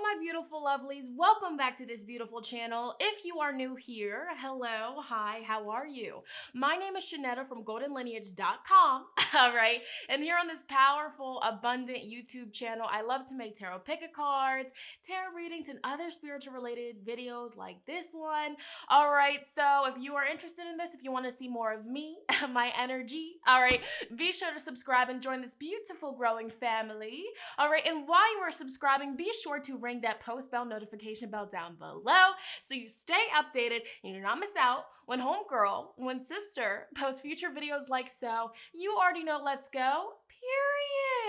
my beautiful lovelies. Welcome back to this beautiful channel. If you are new here, hello, hi, how are you? My name is Shonnetta from goldenlineage.com, all right? And here on this powerful, abundant YouTube channel, I love to make tarot pick-a cards, tarot readings, and other spiritual-related videos like this one. All right, so if you are interested in this, if you want to see more of me, my energy, all right, be sure to subscribe and join this beautiful growing family. All right, and while you are subscribing, be sure to ring that post bell notification bell down below so you stay updated and you do not miss out when homegirl, when sister posts future videos like so. You already know, let's go,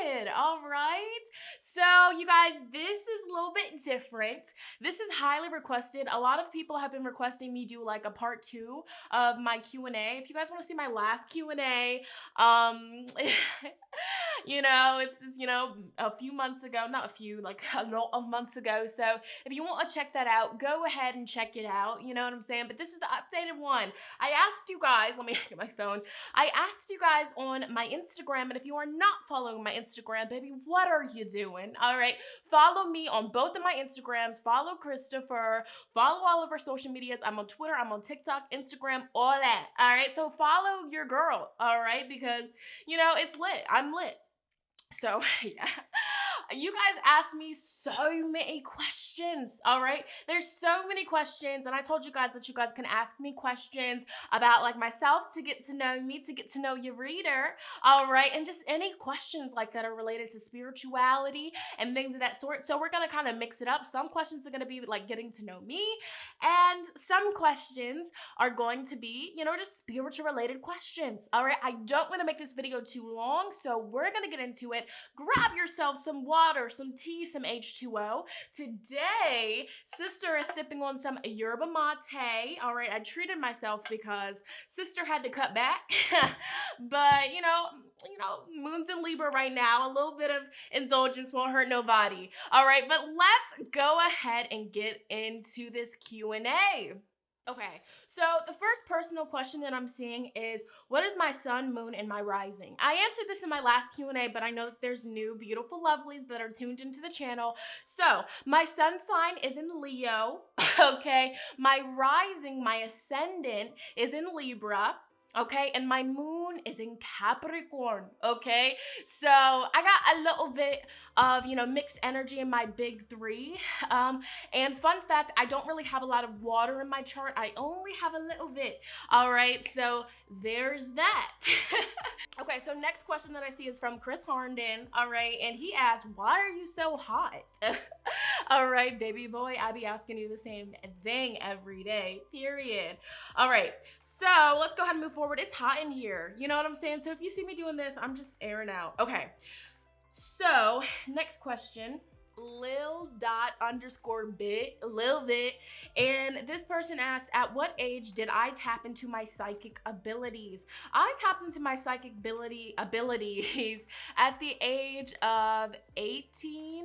period. All right, so you guys, this is a little bit different. This is highly requested. A lot of people have been requesting me do like a part 2 of my Q&A. If you guys want to see my last Q&A, you know, it's a few months ago, not a few, like a lot of months ago. So if you want to check that out, go ahead and check it out. You know what I'm saying? But this is the updated one. I asked you guys, let me get my phone. I asked you guys on my Instagram, and if you are not following my Instagram, baby, what are you doing? All right, follow me on both of my Instagrams. Follow Christopher. Follow all of our social medias. I'm on Twitter. I'm on TikTok, Instagram, all that. All right, so follow your girl. All right, because you know it's lit. I'm lit. So, yeah, you guys asked me so many questions, all right? There's so many questions, and I told you guys that you guys can ask me questions about, like, myself to get to know me, to get to know your reader, all right? And just any questions like that are related to spirituality and things of that sort. So we're going to kind of mix it up. Some questions are going to be, like, getting to know me, and some questions are going to be, you know, just spiritual-related questions, all right? I don't want to make this video too long, so we're going to get into it. Grab yourself some water, some tea, some H2O. Today, sister is sipping on some yerba mate. All right, I treated myself because sister had to cut back. But, you know, moon's in Libra right now. A little bit of indulgence won't hurt nobody. All right, but let's go ahead and get into this Q&A. Okay, so the first personal question that I'm seeing is, what is my sun, moon, and my rising? I answered this in my last Q&A, but I know that there's new beautiful lovelies that are tuned into the channel. So my sun sign is in Leo, okay? My rising, my ascendant is in Libra. Okay, and my moon is in Capricorn, okay? So I got a little bit of, you know, mixed energy in my big 3. And fun fact, I don't really have a lot of water in my chart. I only have a little bit, all right? So there's that. Okay, so next question that I see is from Chris Harnden, all right? And he asked, why are you so hot? All right, baby boy, I be asking you the same thing every day, period. All right, so let's go ahead and move forward. It's hot in here, you know what I'm saying? So if you see me doing this, I'm just airing out. Okay, so next question. Lil._bit, and this person asked, at what age did I tap into my psychic abilities? I tapped into my psychic abilities at the age of 18,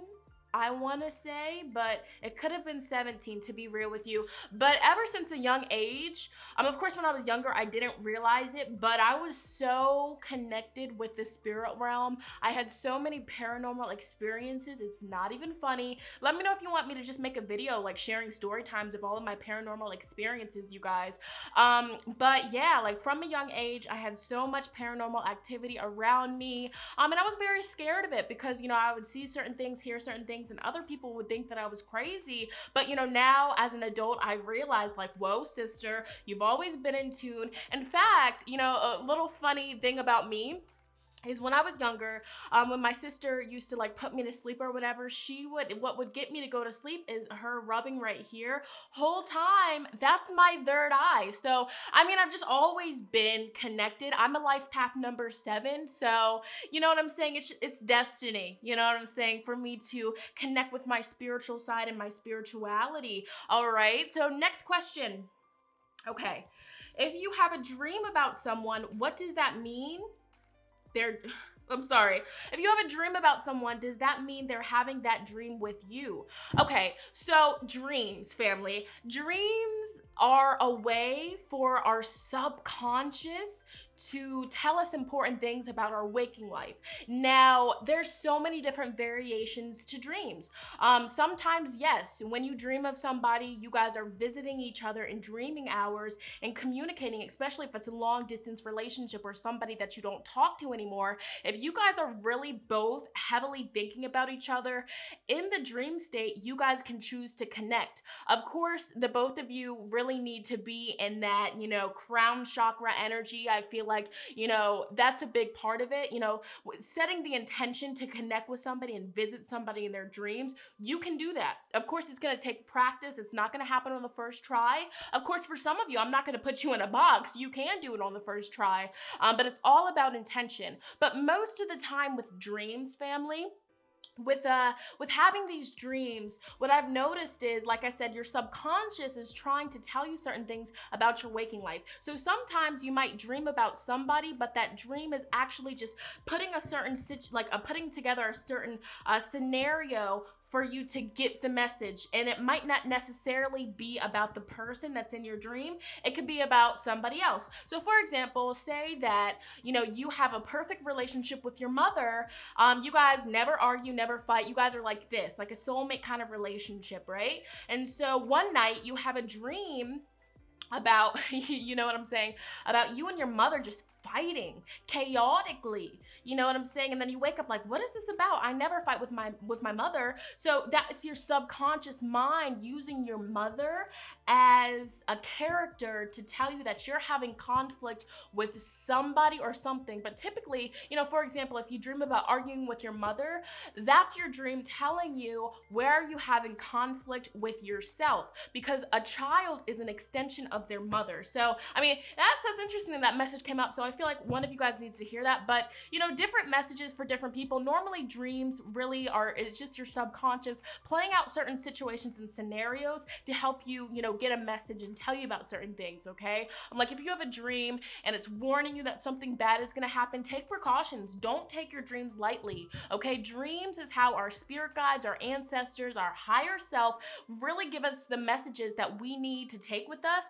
I want to say, but it could have been 17 to be real with you. But ever since a young age, of course when I was younger I didn't realize it, but I was so connected with the spirit realm. I had so many paranormal experiences, it's not even funny. Let me know if you want me to just make a video like sharing story times of all of my paranormal experiences, you guys. But yeah, like from a young age I had so much paranormal activity around me, and I was very scared of it because, you know, I would see certain things, hear certain things, and other people would think that I was crazy. But, you know, now as an adult, I realized, like, whoa, sister, you've always been in tune. In fact, you know, a little funny thing about me is when I was younger, when my sister used to like put me to sleep or whatever, what would get me to go to sleep is her rubbing right here. Whole time, that's my third eye. So, I mean, I've just always been connected. I'm a life path number 7. So, you know what I'm saying? It's destiny. You know what I'm saying? For me to connect with my spiritual side and my spirituality. All right. So next question. Okay. If you have a dream about someone, what does that mean? I'm sorry. If you have a dream about someone, does that mean they're having that dream with you? Okay, so dreams, family. Dreams are a way for our subconscious to tell us important things about our waking life. Now, there's so many different variations to dreams. Sometimes, yes, when you dream of somebody, you guys are visiting each other in dreaming hours and communicating, especially if it's a long distance relationship or somebody that you don't talk to anymore. If you guys are really both heavily thinking about each other in the dream state, you guys can choose to connect. Of course, the both of you really need to be in that, crown chakra energy. I feel like, that's a big part of it. Setting the intention to connect with somebody and visit somebody in their dreams, you can do that. Of course, it's going to take practice. It's not going to happen on the first try. Of course, for some of you, I'm not going to put you in a box. You can do it on the first try, but it's all about intention. But most of the time with dreams, family, with having these dreams, what I've noticed is, like I said, your subconscious is trying to tell you certain things about your waking life. So sometimes you might dream about somebody, but that dream is actually just putting a certain putting together a certain scenario for you to get the message. And it might not necessarily be about the person that's in your dream. It could be about somebody else. So for example, say that, you have a perfect relationship with your mother. You guys never argue, never fight. You guys are like this, like a soulmate kind of relationship, right? And so one night you have a dream about, you know what I'm saying, about you and your mother just fighting chaotically, you know what I'm saying? And then you wake up like, what is this about? I never fight with my mother. So that's your subconscious mind using your mother as a character to tell you that you're having conflict with somebody or something. But typically, for example, if you dream about arguing with your mother, that's your dream telling you where are you having conflict with yourself, because a child is an extension of their mother. So, that's interesting that message came up. So I feel like one of you guys needs to hear that. But, different messages for different people. Normally dreams really it's just your subconscious playing out certain situations and scenarios to help you, get a message and tell you about certain things, okay? Like if you have a dream and it's warning you that something bad is gonna happen, take precautions. Don't take your dreams lightly, okay? Dreams is how our spirit guides, our ancestors, our higher self really give us the messages that we need to take with us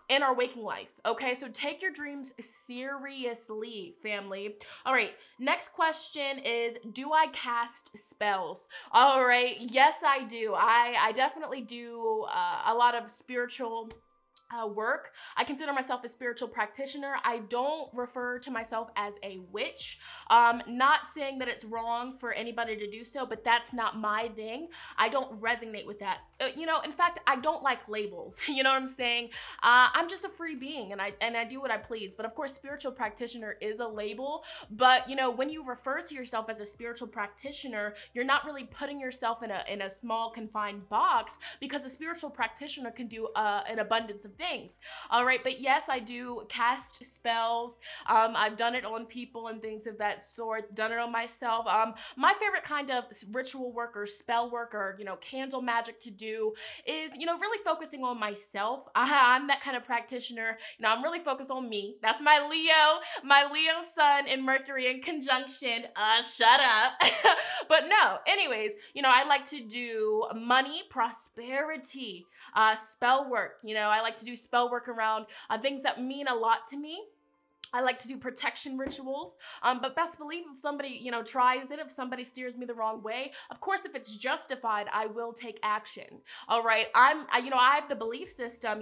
in our waking life, okay? So take your dreams seriously, family. All right, next question is, do I cast spells? All right, yes, I do. I definitely do a lot of spiritual work. I consider myself a spiritual practitioner. I don't refer to myself as a witch. Not saying that it's wrong for anybody to do so, but that's not my thing. I don't resonate with that. In fact, I don't like labels. You know what I'm saying? I'm just a free being, and I do what I please. But of course, spiritual practitioner is a label. But when you refer to yourself as a spiritual practitioner, you're not really putting yourself in a small confined box, because a spiritual practitioner can do an abundance of things. All right, but yes, I do cast spells. I've done it on people and things of that sort, done it on myself. My favorite kind of ritual work or spell work or, candle magic to do is, really focusing on myself. I'm that kind of practitioner. I'm really focused on me. That's my Leo sun and Mercury in conjunction. Shut up. But no, anyways, I like to do money, prosperity, spell work. I like to do spell work around things that mean a lot to me. I like to do protection rituals, but best believe if somebody, tries it, if somebody steers me the wrong way, of course, if it's justified, I will take action. All right. I have the belief system,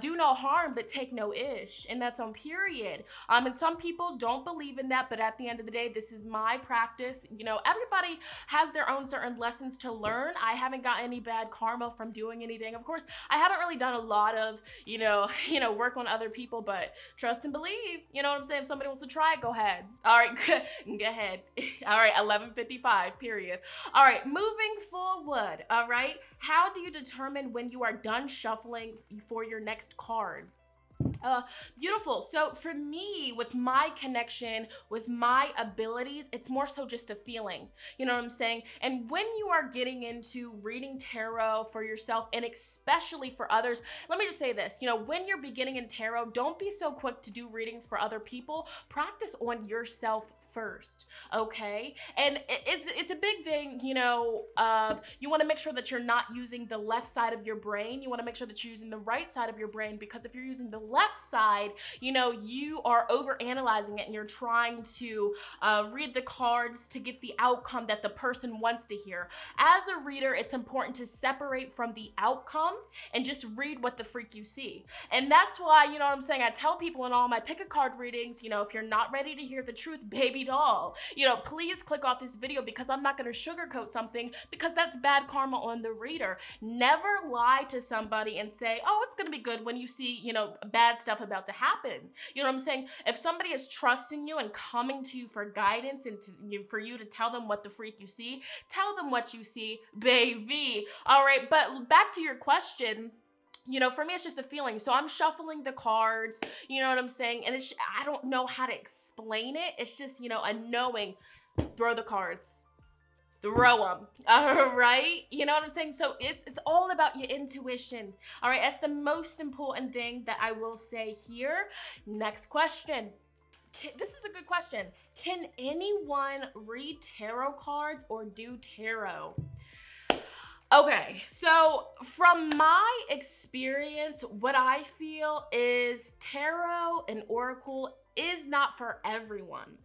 do no harm, but take no ish. And that's on period. And some people don't believe in that, but at the end of the day, this is my practice. Everybody has their own certain lessons to learn. I haven't got any bad karma from doing anything. Of course, I haven't really done a lot of, work on other people, but trust and believe. You know what I'm saying? If somebody wants to try it, go ahead. All right, go ahead. All right, 11:55, period. All right, moving forward, all right? How do you determine when you are done shuffling for your next card? Beautiful. So for me, with my connection, with my abilities, it's more so just a feeling. You know what I'm saying? And when you are getting into reading tarot for yourself and especially for others, let me just say this, when you're beginning in tarot, don't be so quick to do readings for other people. Practice on yourself first, okay? And it's a big thing, you know, you want to make sure that you're not using the left side of your brain. You want to make sure that you're using the right side of your brain, because if you're using the left side, you know, you are over analyzing it and you're trying to read the cards to get the outcome that the person wants to hear. As a reader, it's important to separate from the outcome and just read what the freak you see. And that's why, you know what I'm saying, I tell people in all my pick a card readings, you know, if you're not ready to hear the truth, baby doll, you know, please click off this video, because I'm not going to sugarcoat something, because that's bad karma on the reader. Never lie to somebody and say, oh, it's going to be good, when you see, you know, bad stuff about to happen. You know what I'm saying? If somebody is trusting you and coming to you for guidance and for you to tell them what the freak you see, tell them what you see, baby. All right, but back to your question. You know, for me, it's just a feeling. So I'm shuffling the cards, you know what I'm saying? And it's, I don't know how to explain it. It's just, you know, a knowing, throw the cards, throw them, all right? You know what I'm saying? So it's all about your intuition, all right? That's the most important thing that I will say here. Next question. This is a good question. Can anyone read tarot cards or do tarot? Okay, so from my experience, what I feel is tarot and oracle is not for everyone.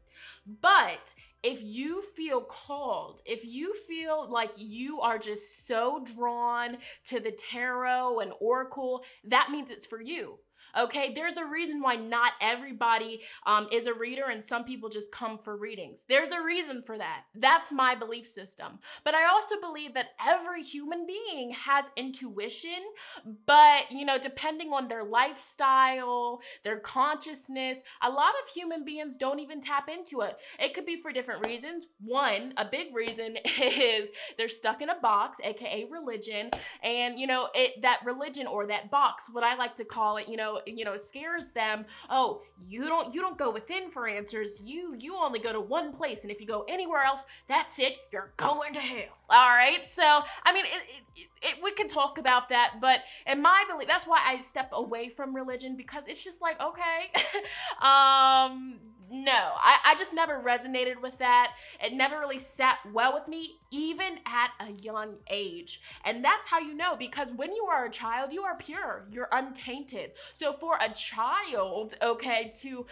But if you feel called, if you feel like you are just so drawn to the tarot and oracle, that means it's for you. Okay, there's a reason why not everybody is a reader and some people just come for readings. There's a reason for that. That's my belief system. But I also believe that every human being has intuition, but, you know, depending on their lifestyle, their consciousness, a lot of human beings don't even tap into it. It could be for different reasons. One, a big reason is they're stuck in a box, aka religion, and, you know, that religion or that box, what I like to call it, you know, scares them. Oh, you don't go within for answers. You only go to one place, and if you go anywhere else, that's it. You're going to hell. All right. So I mean, we can talk about that, but in my belief, that's why I step away from religion, because it's just like, okay, no, I just never resonated with that. It never really sat well with me, even at a young age. And that's how you know, because when you are a child, you are pure, you're untainted. So for a child, okay, to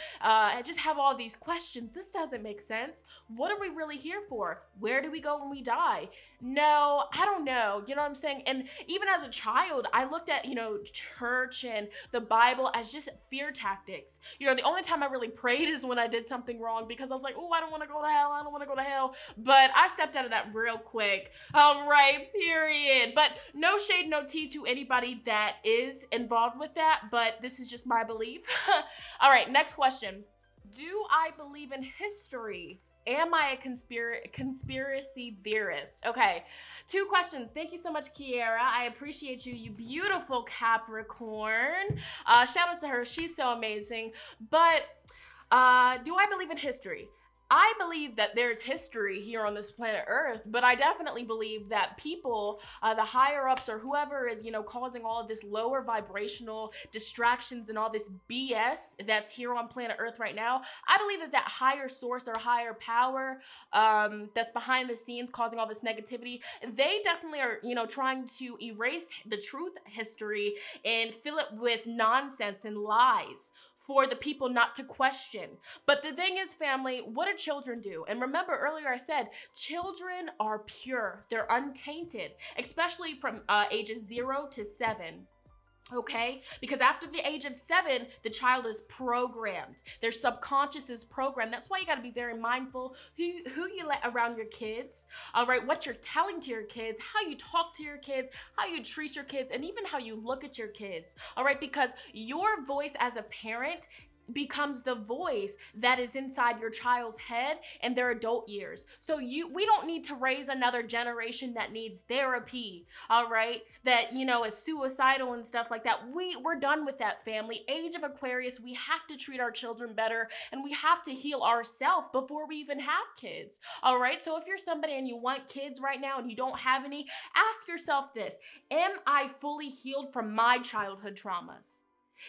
just have all these questions, this doesn't make sense. What are we really here for? Where do we go when we die? No, I don't know. You know what I'm saying? And even as a child, I looked at, you know, church and the Bible as just fear tactics. You know, the only time I really prayed is when I did something wrong, because I was like, oh, I don't want to go to hell. I don't want to go to hell. But I stepped out of that real quick. All right, period. But no shade, no tea to anybody that is involved with that. But this is just my belief. All right, next question. Do I believe in history? Am I a conspiracy theorist? Okay, 2 questions. Thank you so much, Kiera. I appreciate you, you beautiful Capricorn. Shout out to her. She's so amazing. But do I believe in history? I believe that there's history here on this planet Earth, but I definitely believe that people, the higher ups or whoever is, you know, causing all of this lower vibrational distractions and all this BS that's here on planet Earth right now, I believe that that higher source or higher power that's behind the scenes causing all this negativity, they definitely are, you know, trying to erase the truth history and fill it with nonsense and lies for the people not to question. But the thing is, family, what do children do? And remember earlier I said, children are pure. They're untainted, especially from ages 0 to 7. Okay? Because after the age of 7, the child is programmed. Their subconscious is programmed. That's why you got to be very mindful who you let around your kids, all right? What you're telling to your kids, how you talk to your kids, how you treat your kids, and even how you look at your kids, all right? Because your voice as a parent becomes the voice that is inside your child's head in their adult years. So we don't need to raise another generation that needs therapy, all right? That, you know, is suicidal and stuff like that. We're done with that, family. Age of Aquarius, we have to treat our children better, and we have to heal ourselves before we even have kids, all right? So if you're somebody and you want kids right now and you don't have any, ask yourself this: am I fully healed from my childhood traumas?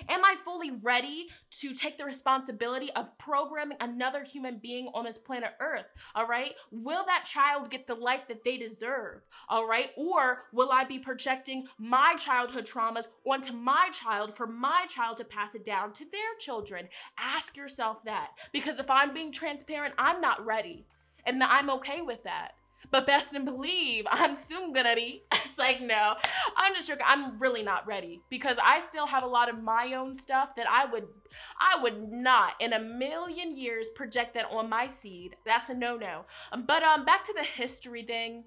Am I fully ready to take the responsibility of programming another human being on this planet Earth? All right. Will that child get the life that they deserve? All right. Or will I be projecting my childhood traumas onto my child for my child to pass it down to their children? Ask yourself that. Because if I'm being transparent, I'm not ready. And I'm okay with that. But best and believe I'm soon gonna be. It's like, no, I'm just joking. I'm really not ready because I still have a lot of my own stuff that I would not in a million years project that on my seed. That's a no-no. But back to the history thing.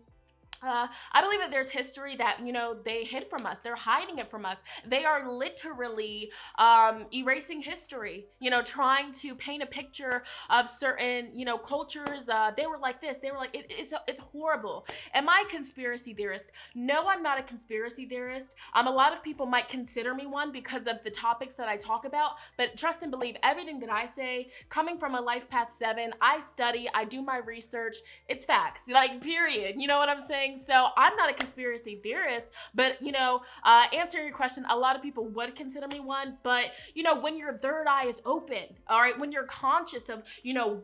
I believe that there's history that, they hid from us. They're hiding it from us. They are literally erasing history, trying to paint a picture of certain, cultures. They were like this. They were like, it's horrible. Am I a conspiracy theorist? No, I'm not a conspiracy theorist. A lot of people might consider me one because of the topics that I talk about, but trust and believe everything that I say, coming from a Life Path 7, I study, I do my research. It's facts, like, period. You know what I'm saying? So I'm not a conspiracy theorist, but, answering your question, a lot of people would consider me one, but, when your third eye is open, all right, when you're conscious of,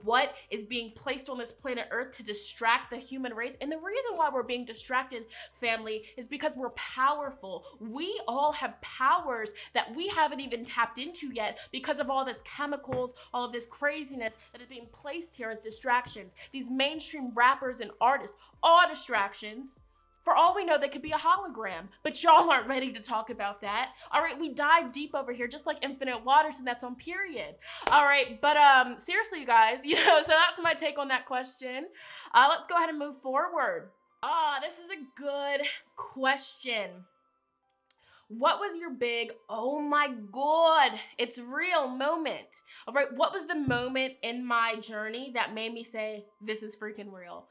what is being placed on this planet Earth to distract the human race, and the reason why we're being distracted, family, is because we're powerful. We all have powers that we haven't even tapped into yet because of all this chemicals, all of this craziness that is being placed here as distractions. These mainstream rappers and artists, all distractions. For all we know, they could be a hologram, but y'all aren't ready to talk about that. All right, we dive deep over here, just like Infinite Waters, and that's on period. All right, but seriously, you guys, so that's my take on that question. Let's go ahead and move forward. This is a good question. What was your big, oh my God, it's real moment? All right, what was the moment in my journey that made me say, this is freaking real?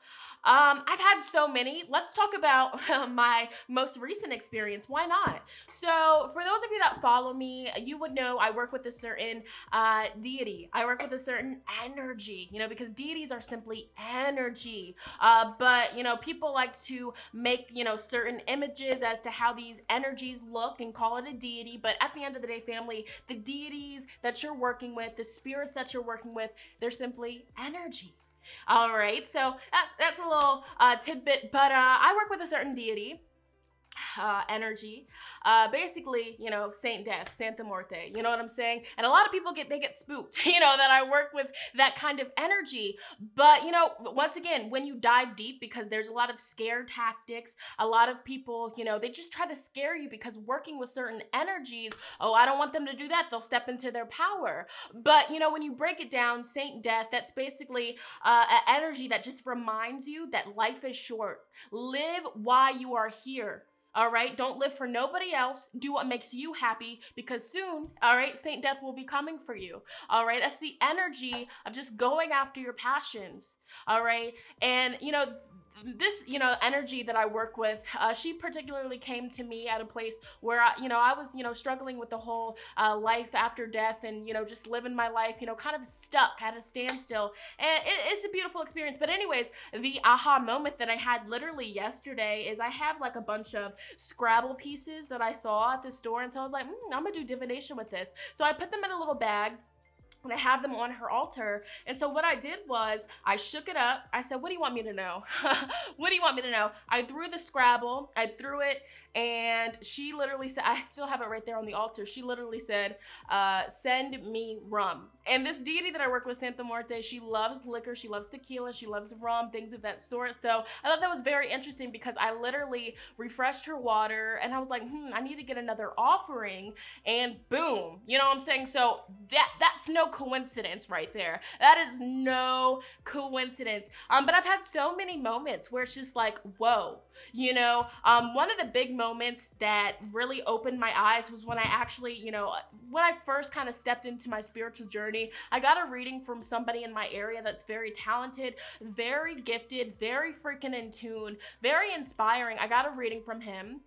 I've had so many. Let's talk about my most recent experience. Why not? So for those of you that follow me, you would know I work with a certain deity. I work with a certain energy, because deities are simply energy. But, people like to make, certain images as to how these energies look and call it a deity. But at the end of the day, family, the deities that you're working with, the spirits that you're working with, they're simply energy. All right, so that's a little tidbit, but I work with a certain deity, energy, basically, Saint Death, Santa Muerte, you know what I'm saying? And a lot of people get spooked, that I work with that kind of energy. But, once again, when you dive deep, because there's a lot of scare tactics, a lot of people, they just try to scare you because working with certain energies, oh, I don't want them to do that. They'll step into their power. But, when you break it down, Saint Death, that's basically an energy that just reminds you that life is short. Live while you are here. All right, don't live for nobody else. Do what makes you happy because soon, all right, Saint Death will be coming for you. All right, that's the energy of just going after your passions. All right, and this, energy that I work with, she particularly came to me at a place where, I was, struggling with the whole life after death and, just living my life, kind of stuck at a standstill. And it's a beautiful experience. But anyways, the aha moment that I had literally yesterday is I have like a bunch of Scrabble pieces that I saw at the store. And so I was like, I'm gonna do divination with this. So I put them in a little bag. And I have them on her altar. And so what I did was I shook it up. I said, what do you want me to know? What do you want me to know? I threw the Scrabble. I threw it. And she literally said, I still have it right there on the altar. She literally said, send me rum. And this deity that I work with, Santa Muerte, she loves liquor. She loves tequila. She loves rum, things of that sort. So I thought that was very interesting because I literally refreshed her water. And I was like, I need to get another offering. And boom, you know what I'm saying? So that's no coincidence right there. That is no coincidence. But I've had so many moments where it's just like, whoa, one of the big moments that really opened my eyes was when I actually, when I first kind of stepped into my spiritual journey. I got a reading from somebody in my area that's very talented, very gifted, very freaking in tune, very inspiring. I got a reading from him.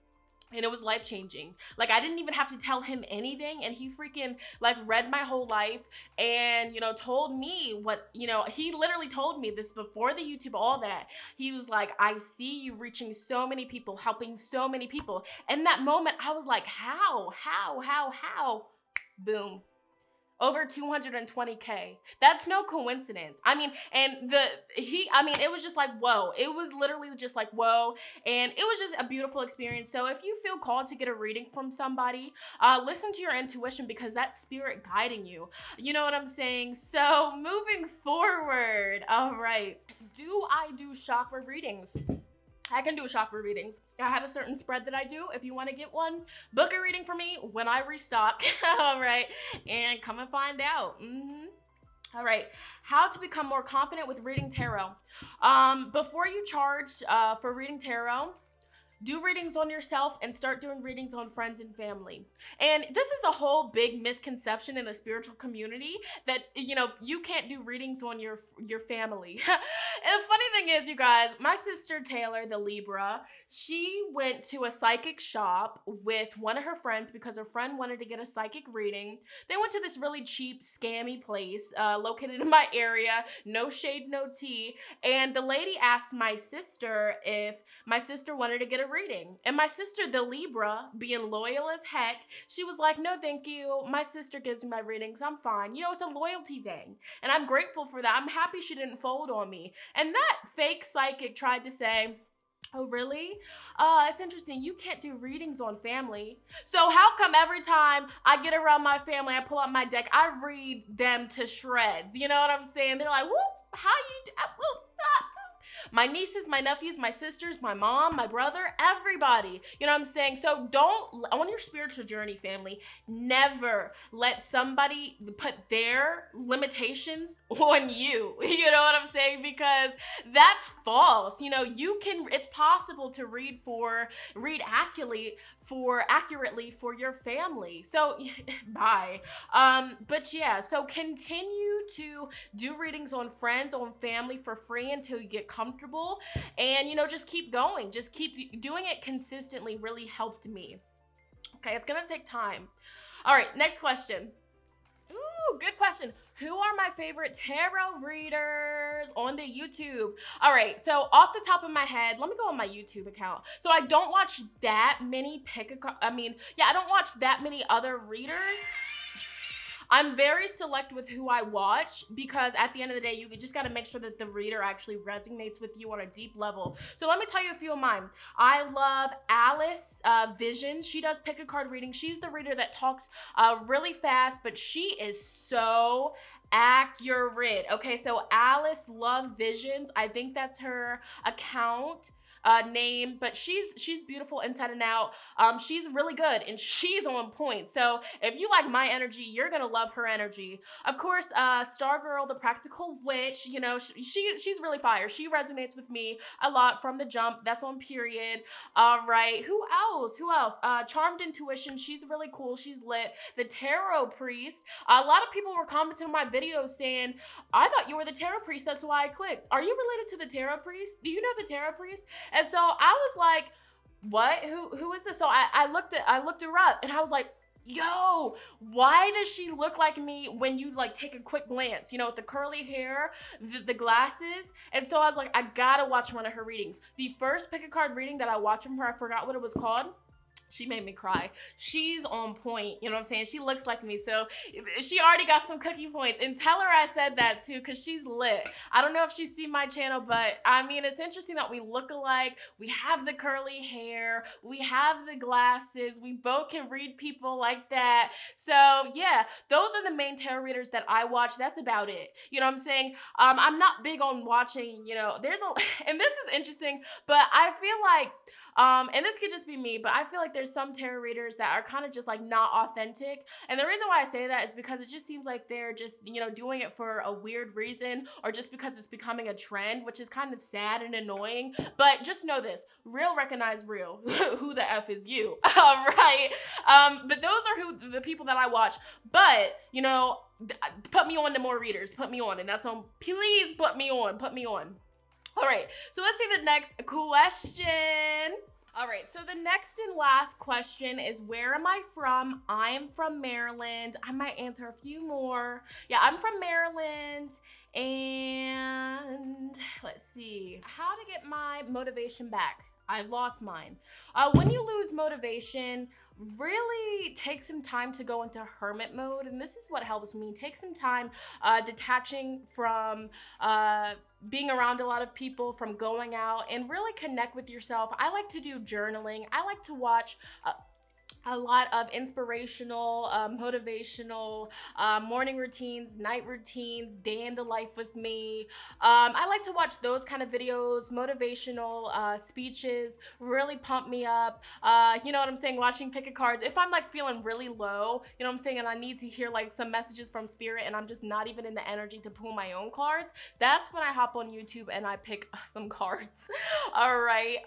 And it was life-changing. Like, I didn't even have to tell him anything. And he freaking, read my whole life and, told me what, he literally told me this before the YouTube, all that. He was like, I see you reaching so many people, helping so many people. And that moment, I was like, how? Boom. Over 220K. That's no coincidence. I mean, and it was just like, whoa. It was literally just like, whoa. And it was just a beautiful experience. So if you feel called to get a reading from somebody, listen to your intuition, because that's spirit guiding you. You know what I'm saying? So moving forward. All right. Do I do chakra readings? I can do chakra readings. I have a certain spread that I do. If you want to get one, book a reading for me when I restock. All right. And come and find out. All right. How to become more confident with reading tarot. Before you charge for reading tarot, do readings on yourself and start doing readings on friends and family. And this is a whole big misconception in the spiritual community that, you know, you can't do readings on your family. And the funny thing is, you guys, my sister Taylor, the Libra, she went to a psychic shop with one of her friends because her friend wanted to get a psychic reading. They went to this really cheap, scammy place located in my area. No shade, no tea. And the lady asked my sister if my sister wanted to get a reading. And my sister, the Libra, being loyal as heck, she was like, no, thank you. My sister gives me my readings. I'm fine. You know, it's a loyalty thing. And I'm grateful for that. I'm happy she didn't fold on me. And that fake psychic tried to say, oh, really? It's interesting. You can't do readings on family. So how come every time I get around my family, I pull out my deck, I read them to shreds? You know what I'm saying? They're like, whoop, how you, my nieces, my nephews, my sisters, my mom, my brother, everybody. You know what I'm saying? So don't, on your spiritual journey, family, never let somebody put their limitations on you. You know what I'm saying? Because that's false. You know, it's possible to read accurately for your family. So bye. But yeah, so continue to do readings on friends, on family for free until you get comfortable, and, you know, just keep going. Just keep doing it consistently. Really helped me. Okay, it's gonna take time. All right, next question. Ooh, good question. Who are my favorite tarot readers on the YouTube? All right, so off the top of my head, let me go on my YouTube account. So I don't watch that many I don't watch that many other readers. I'm very select with who I watch, because at the end of the day, you just got to make sure that the reader actually resonates with you on a deep level. So let me tell you a few of mine. I love Alice Vision. She does pick a card reading. She's the reader that talks really fast, but she is so accurate. Okay, so Alice Love Visions. I think that's her account name, but she's beautiful inside and out. She's really good and she's on point. So if you like my energy, you're gonna love her energy. Of course, Stargirl, the Practical Witch, you know, she's really fire. She resonates with me a lot from the jump. That's on period. All right, who else? Charmed Intuition, she's really cool. She's lit. The Tarot Priest. A lot of people were commenting on my videos saying, I thought you were the Tarot Priest, that's why I clicked. Are you related to the Tarot Priest? Do you know the Tarot Priest? And so I was like, what? Who is this? So I looked her up, and I was like, yo, why does she look like me when you like take a quick glance, you know, with the curly hair, the glasses? And so I was like, I gotta watch one of her readings. The first pick a card reading that I watched from her, I forgot what it was called. She made me cry. She's on point, you know what I'm saying? She looks like me, so she already got some cookie points. And tell her I said that too, because she's lit. I don't know if she's seen my channel, but I mean, it's interesting that we look alike. We have the curly hair. We have the glasses. We both can read people like that. So yeah, those are the main tarot readers that I watch. That's about it. You know what I'm saying? I'm not big on watching, you know, and this is interesting, but I feel like, and this could just be me, but I feel like there's some tarot readers that are kind of just like not authentic. And the reason why I say that is because it just seems like they're just, you know, doing it for a weird reason, or just because it's becoming a trend, which is kind of sad and annoying. But just know this, real recognize real. Who the F is you? All right. But those are the people that I watch. But, you know, put me on to more readers. Put me on. And that's on, please put me on. Put me on. All right, so let's see the next question. All right, so the next and last question is, where am I from? I am from Maryland. I might answer a few more. Yeah, I'm from Maryland. And let's see, how to get my motivation back. I've lost mine. When you lose motivation, really take some time to go into hermit mode. And this is what helps me. Take some time detaching from being around a lot of people, from going out, and really connect with yourself. I like to do journaling. I like to watch a lot of inspirational, motivational morning routines, night routines, day in the life with me. I like to watch those kind of videos, motivational speeches, really pump me up. You know what I'm saying? Watching pick a cards. If I'm like feeling really low, you know what I'm saying, and I need to hear like some messages from spirit and I'm just not even in the energy to pull my own cards, that's when I hop on YouTube and I pick some cards. All right.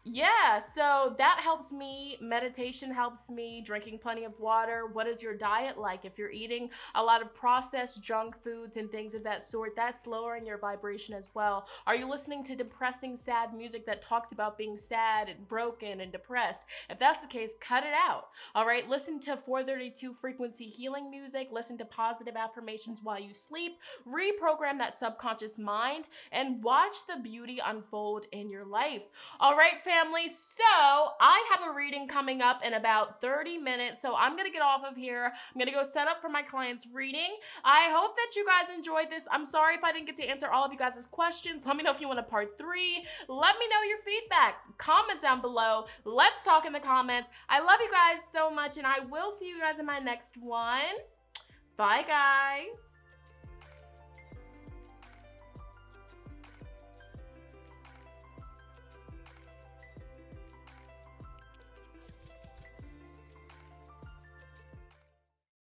Yeah, so that helps me. Meditation helps me. Drinking plenty of water. What is your diet like? If you're eating a lot of processed junk foods and things of that sort, that's lowering your vibration as well. Are you listening to depressing, sad music that talks about being sad and broken and depressed? If that's the case, cut it out. All right, listen to 432 frequency healing music. Listen to positive affirmations while you sleep. Reprogram that subconscious mind and watch the beauty unfold in your life. All right, family, so I have a reading coming up in about 30 minutes, so I'm gonna get off of here. I'm gonna go set up for my client's reading. I hope that you guys enjoyed this. I'm sorry if I didn't get to answer all of you guys' questions. Let me know if you want a part 3. Let me know your feedback. Comment down below. Let's talk in the comments. I love you guys so much, and I will see you guys in my next one. Bye, guys.